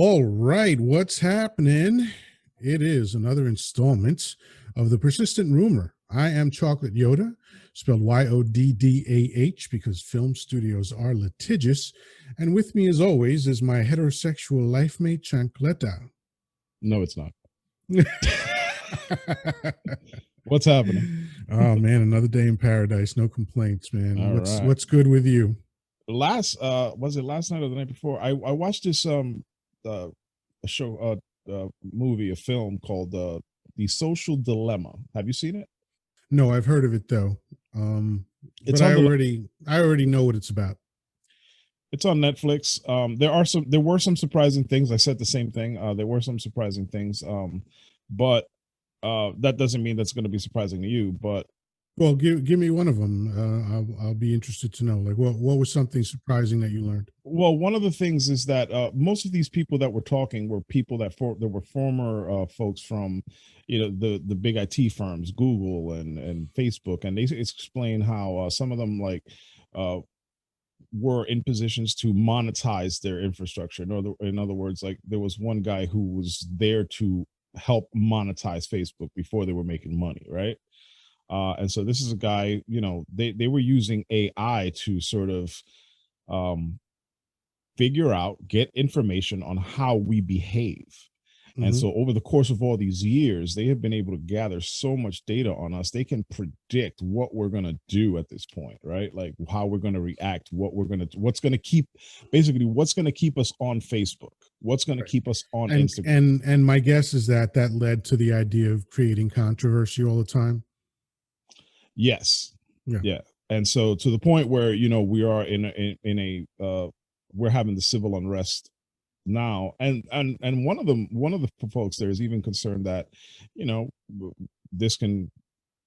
All right, what's happening? It is another installment of the Persistent Rumor. I am Chocolate Yoda, spelled Yoddah, because film studios are litigious. And with me, as always, is my heterosexual life mate, Chancleta. No, it's not. What's happening? Oh man, another day in paradise. No complaints, man. All What's right. what's good with you? Last was it last night or the night before? I watched this uh a show movie, a film called The Social Dilemma. Have you seen it? No, I've heard of it though. It's But I on the already I already know what it's about. it's on Netflix. There were some surprising things. I said the same thing. There were some surprising things. But that doesn't mean that's going to be surprising to you. But Well, give me one of them. I'll be interested to know. Like, what was something surprising that you learned? well, one of the things is that most of these people that were talking were people that were former folks from, the big IT firms, Google and Facebook, and they explain how some of them uh, were in positions to monetize their infrastructure. In other words, like there was one guy who was there to help monetize Facebook before they were making money, right? And so this is a guy, they were using AI to sort of um, figure out, get information on how we behave. And Hmm. so over the course of all these years, they have been able to gather so much data on us. They can predict what we're going to do at this point, right? Like how we're going to react, what's going to keep, basically what's going to keep us on Facebook, what's going to Right. keep us on And Instagram. and my guess is that that led to the idea of creating controversy all the time. Yes. Yeah. Yeah. And so to the point where, we are we're having the civil unrest now, and one of the folks there is even concerned that you know this can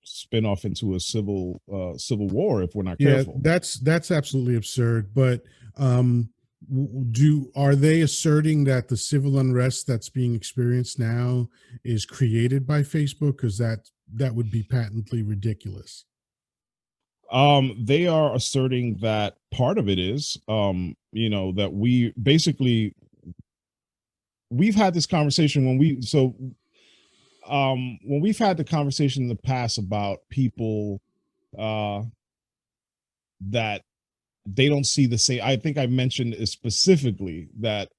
spin off into a civil war if we're not Yeah, careful. that's absolutely absurd. But um, do are they asserting that the civil unrest that's being experienced now is created by Facebook? Because that would be patently ridiculous. They are asserting that part of it is that we've had this conversation when we've had the conversation in the past about people uh that they don't see the same. I think I mentioned specifically that,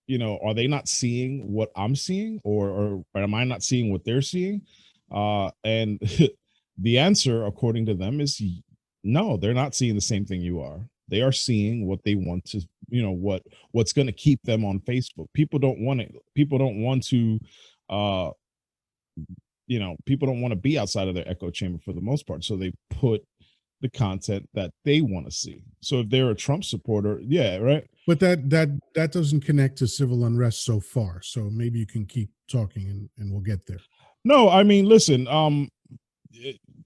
are they not seeing what I'm seeing, or am I not seeing what they're seeing? And the answer, according to them, is no, they're not seeing the same thing you are. They are seeing what they want to, what's going to keep them on Facebook. People don't want it. People don't want to, uh, people don't want to be outside of their echo chamber for the most part. So they put the content that they want to see. So if they're a Trump supporter, yeah, right. But that doesn't connect to civil unrest so far. So maybe you can keep talking and we'll get there. No, I mean, listen,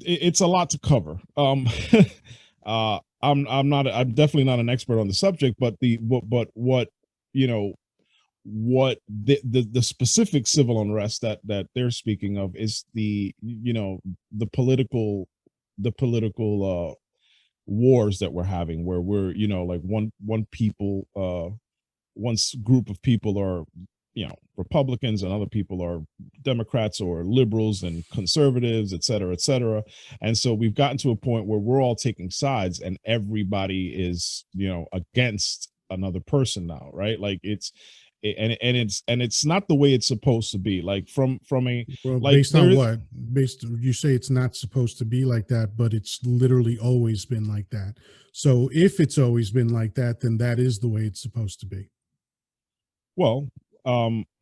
it's a lot to cover. I'm definitely not an expert on the subject, but what you know the specific civil unrest that they're speaking of is the political the political wars that we're having, where we're like one group of people are Republicans, and other people are Democrats or liberals and conservatives, et cetera, et cetera. And so we've gotten to a point where we're all taking sides, and everybody is against another person now, right? Like it's not the way it's supposed to be. Like from a Well, like based there on is what? Based you say it's not supposed to be like that, but it's literally always been like that. So if it's always been like that, then that is the way it's supposed to be. Well,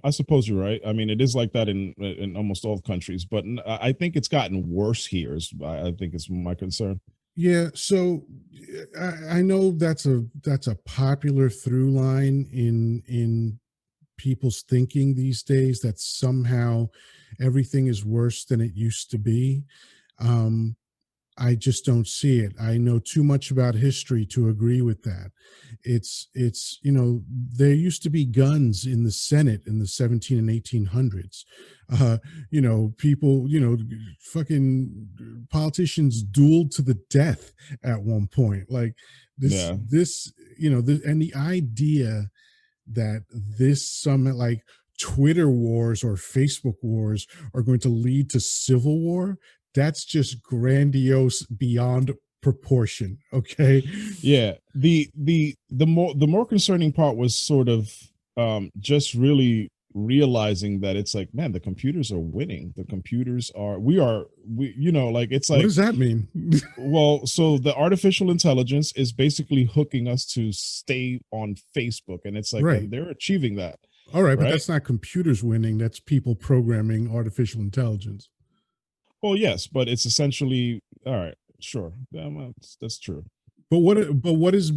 I suppose you're right. I mean, it is like that in almost all countries, but I think it's gotten worse here. I think it's my concern. Yeah, so I know that's a popular through line in people's thinking these days, that somehow everything is worse than it used to be. Um, I just don't see it. I know too much about history to agree with that. It's there used to be guns in the Senate in the 17 and 1800s. Uh, people, fucking politicians dueled to the death at one point. Like this Yeah. this and the idea. that this summit, like Twitter wars or Facebook wars, are going to lead to civil war, that's just grandiose beyond proportion. Okay. Yeah, the more concerning part was sort of just really realizing that it's like, man, the computers are winning. The computers are we like it's What like, does that mean? well, so the artificial intelligence is basically hooking us to stay on Facebook, and it's like, Right. and they're achieving that, All right, but right? that's not computers winning. That's people programming artificial intelligence. Well, yes, but it's essentially all right. Sure, yeah, well, that's true. But what is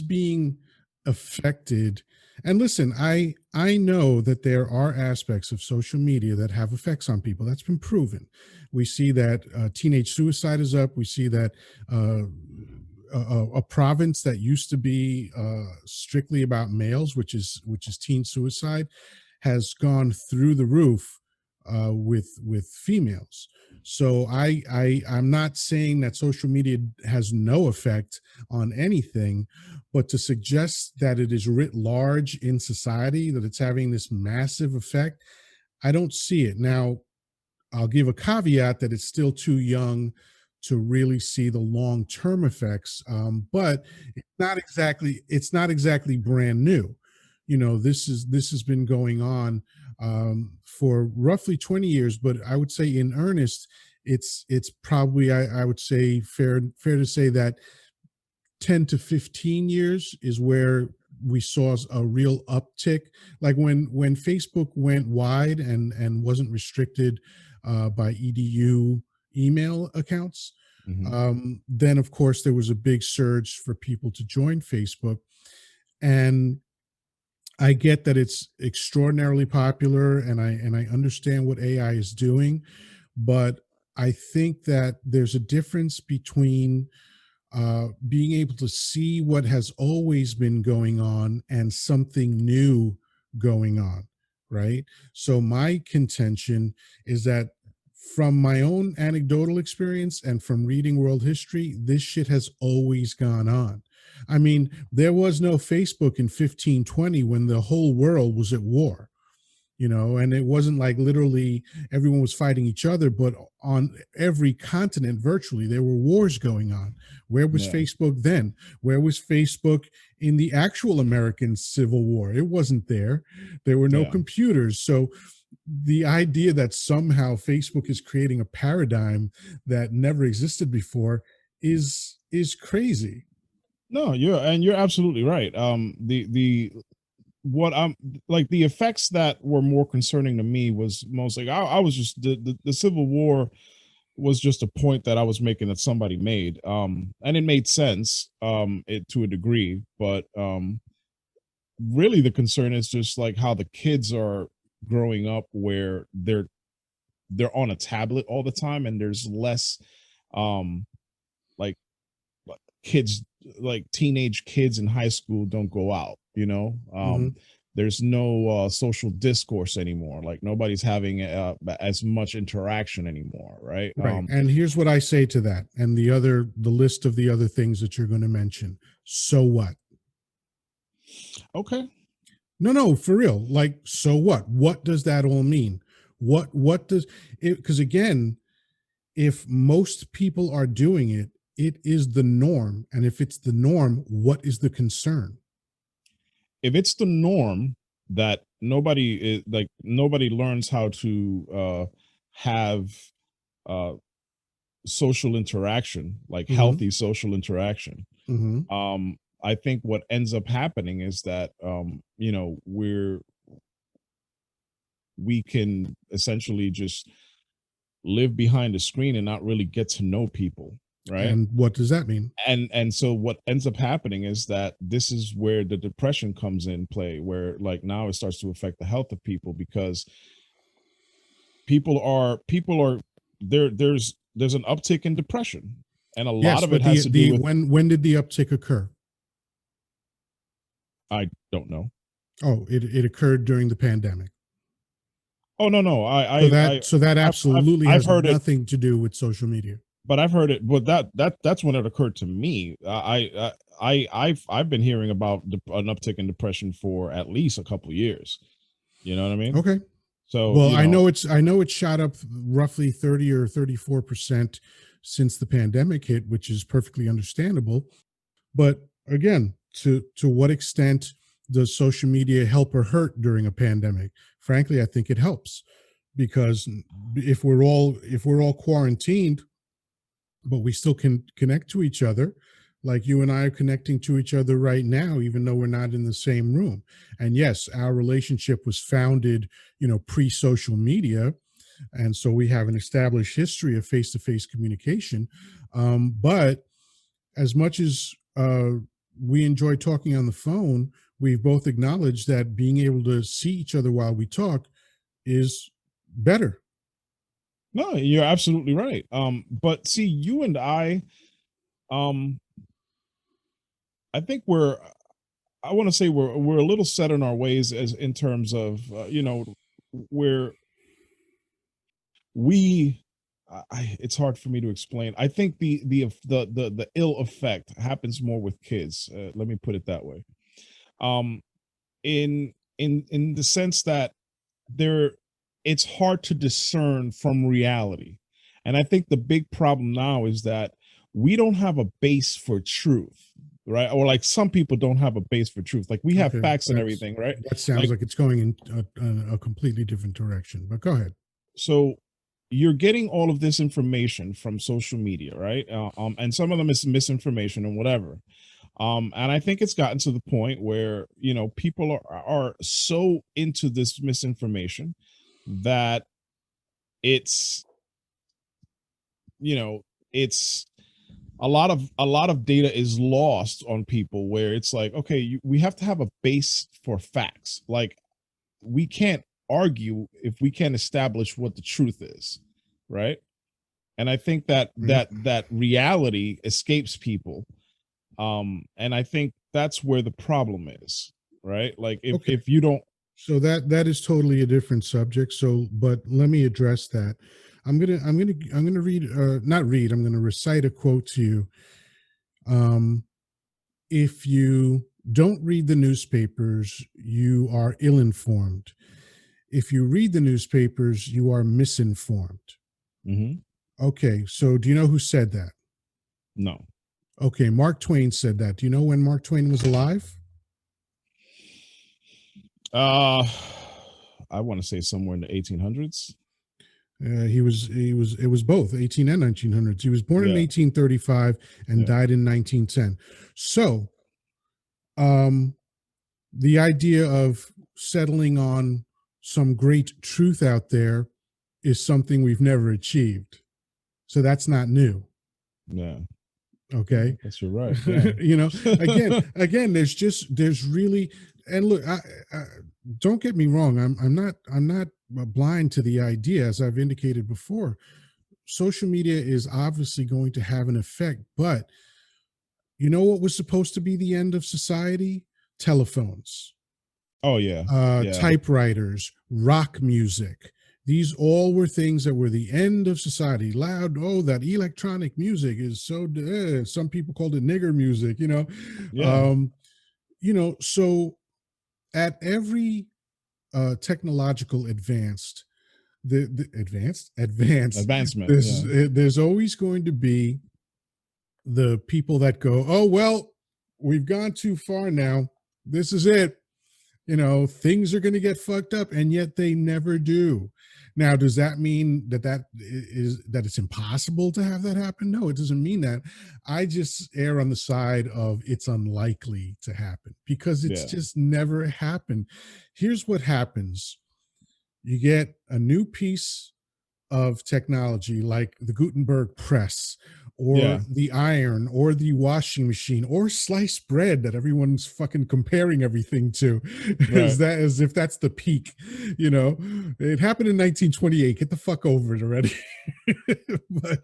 being affected? And listen, I know that there are aspects of social media that have effects on people. That's been proven. We see that teenage suicide is up. We see that uh, a province that used to be strictly about males, which is teen suicide, has gone through the roof with females. So I'm not saying that social media has no effect on anything, but to suggest that it is writ large in society, that it's having this massive effect, I don't see it. Now, I'll give a caveat that it's still too young to really see the long term effects, but it's not exactly brand new. This has been going on for roughly 20 years, but I would say in earnest, it's probably I would say fair to say that 10 to 15 years is where we saw a real uptick, like when Facebook went wide and wasn't restricted by edu email accounts. Hmm. Then of course there was a big surge for people to join Facebook, and I get that it's extraordinarily popular, and I understand what AI is doing, but I think that there's a difference between being able to see what has always been going on and something new going on, right? So, my contention is that from my own anecdotal experience and from reading world history, this shit has always gone on. I mean, there was no Facebook in 1520 when the whole world was at war, and it wasn't like literally everyone was fighting each other, but on every continent virtually there were wars going on. Where was Yeah, Facebook then? Where was Facebook in the actual American Civil War? It wasn't there. There were no yeah. computers. So the idea that somehow Facebook is creating a paradigm that never existed before is crazy. No, you're absolutely right. The what I'm like the effects that were more concerning to me was mostly I was just the Civil War was just a point that I was making that somebody made. And it made sense it to a degree, but really the concern is just like how the kids are growing up where they're on a tablet all the time, and there's less um like kids, like teenage kids in high school don't go out, Mhm. there's no social discourse anymore, like nobody's having as much interaction anymore, right? Right. And here's what I say to that, and the list of the other things that you're going to mention. So what? Okay. No, no, for real. Like, so what? What does that all mean? What does it? Because again, if most people are doing it, it is the norm. And if it's the norm, what is the concern? If it's the norm that nobody is like nobody learns how to have uh social interaction, like Mm-hmm. healthy social interaction, Mm-hmm. I think what ends up happening is that we can essentially just live behind a screen and not really get to know people, right? And what does that mean? And so what ends up happening is that this is where the depression comes in play, where like now it starts to affect the health of people, because people are there's an uptick in depression, and a lot Yes, of it but has the to do the with, when did the uptick occur? I don't know. Oh, it occurred during the pandemic. Oh, no, So I that absolutely I've has heard it, nothing to do with social media. but I've heard it. But that's when it occurred to me. I've been hearing about an uptick in depression for at least a couple years. You know what I mean? Okay. So, Well, I know it's shot up roughly 30 or 34% since the pandemic hit, which is perfectly understandable. But again, to what extent does social media help or hurt during a pandemic? Frankly, I think it helps, because if we're all quarantined, but we still can connect to each other, like you and I are connecting to each other right now, even though we're not in the same room. And yes, our relationship was founded, pre-social media, and so we have an established history of face-to-face communication. But as much as we enjoy talking on the phone, we've both acknowledged that being able to see each other while we talk is better. no, you're absolutely right. But see, you and um, I think I want to say we're a little set in our ways as in terms of where we it's hard for me to explain. I think the ill effect happens more with kids. Let me put it that way. Um, in the sense that there it's hard to discern from reality. And I think the big problem now is that we don't have a base for truth, right? Or like some people don't have a base for truth. Like we have Okay, facts and everything, right? that sounds Like like it's going in a completely different direction. But go ahead. so you're getting all of this information from social media, right? And some of them is misinformation and whatever. And I think it's gotten to the point where people are so into this misinformation that it's you know it's a lot of data is lost on people where it's like, okay, we have to have a base for facts. Like we can't argue if we can't establish what the truth is, right? And I think that Yep. that reality escapes people. And I think that's where the problem is, right? Like Okay. if you don't. So that is totally a different subject. So, but let me address that. I'm gonna read, not read. I'm gonna recite a quote to you. Um, if you don't read the newspapers, you are ill-informed. If you read the newspapers, you are misinformed. Mhm. Okay, so do you know who said that? No. Okay, Mark Twain said that. Do you know when Mark Twain was alive? Uh, I want to say somewhere in the 1800s. It was both 18 and 1900s. He was born in Yeah, 1835 and yeah, died in 1910. So, um, the idea of settling on some great truth out there is something we've never achieved. So that's not new. yeah. Yeah, I Okay. guess you're right. Yeah. Again, there's really, and look, I don't get me wrong. I'm not blind to the idea, as I've indicated before. Social media is obviously going to have an effect, but you know what was supposed to be the end of society? Telephones, Oh yeah, yeah, typewriters, rock music. These all were things that were the end of society. Loud, oh, that electronic music is so. Some people called it nigger music. yeah. Um, So at every technological the advanced, Advancement. Yeah, there's always going to be the people that go, oh well, we've gone too far now. This is it. Things are going to get fucked up, and yet they never do. Now, does that mean that it's impossible to have that happen? No, it doesn't mean that. I just err on the side of it's unlikely to happen, because it's yeah, just never happened. Here's what happens: you get a new piece of technology like the Gutenberg press, or yeah. the iron, or the washing machine, or sliced bread that everyone's fucking comparing everything to, Right. as if that's the peak. It happened in 1928. Get the fuck over it already. but but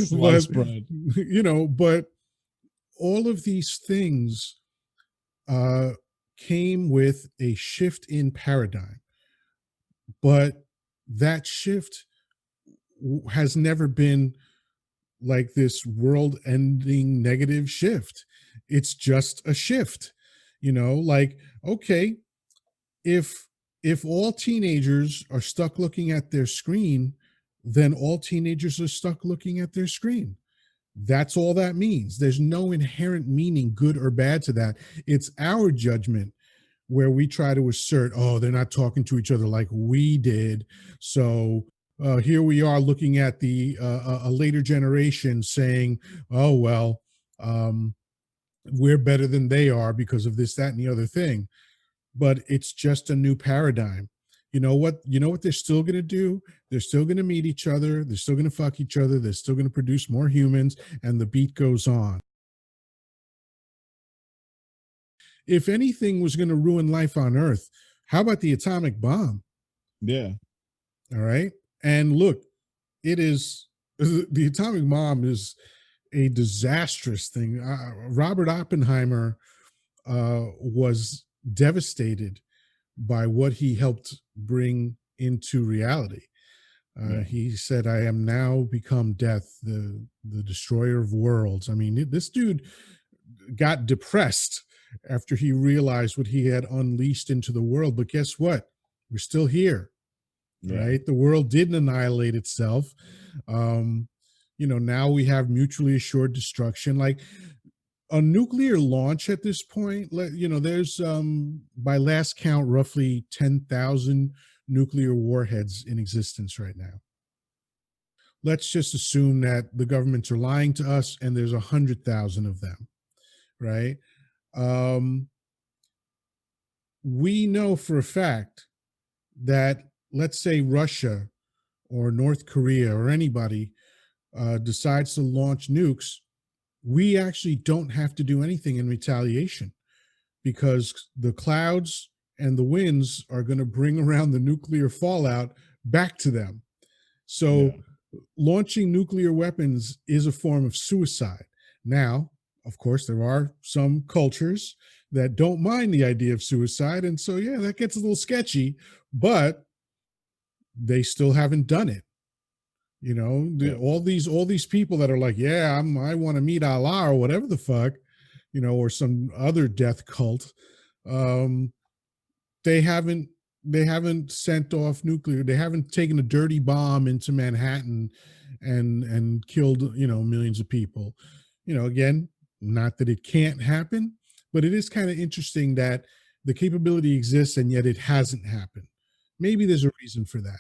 Sliced bread. but all of these things uh came with a shift in paradigm, but that shift has never been like this world ending negative shift. It's just a shift, like, okay, if all teenagers are stuck looking at their screen, then all teenagers are stuck looking at their screen. That's all that means. There's no inherent meaning, good or bad, to that. It's our judgment where we try to assert, oh, they're not talking to each other like we did. So here we are looking at the a later generation saying, oh, well, um, we're better than they are because of this, that, and the other thing. But it's just a new paradigm. You know what they're still going to do? They're still going to meet each other. They're still going to fuck each other. They're still going to produce more humans, and the beat goes on. If anything was going to ruin life on Earth, how about the atomic bomb? Yeah. All right. And look, it is the atomic bomb is a disastrous thing. Robert Oppenheimer was devastated by what he helped bring into reality. Yeah. He said, "I am now become death, the destroyer of worlds." I mean, this dude got depressed after he realized what he had unleashed into the world. But guess what? We're still here, Yeah. right? The world didn't annihilate itself. Um, now we have mutually assured destruction. Like a nuclear launch at this point, there's by last count roughly 10,000 nuclear warheads in existence right now. Let's just assume that the governments are lying to us and there's 100,000 of them, right? um, we know for a fact that, let's say, Russia or North Korea or anybody decides to launch nukes, we actually don't have to do anything in retaliation, because the clouds and the winds are going to bring around the nuclear fallout back to them. Yeah. So launching nuclear weapons is a form of suicide. Now, of course, there are some cultures that don't mind the idea of suicide. And so, yeah, that gets a little sketchy, but they still haven't done it. Yeah. All these people that are like, yeah, I want to meet Allah or whatever the fuck, or some other death cult. Um, they haven't they haven't sent off nuclear. They haven't taken a dirty bomb into Manhattan and killed millions of people. Again, not that it can't happen, but it is kind of interesting that the capability exists and yet it hasn't happened. Maybe there's a reason for that.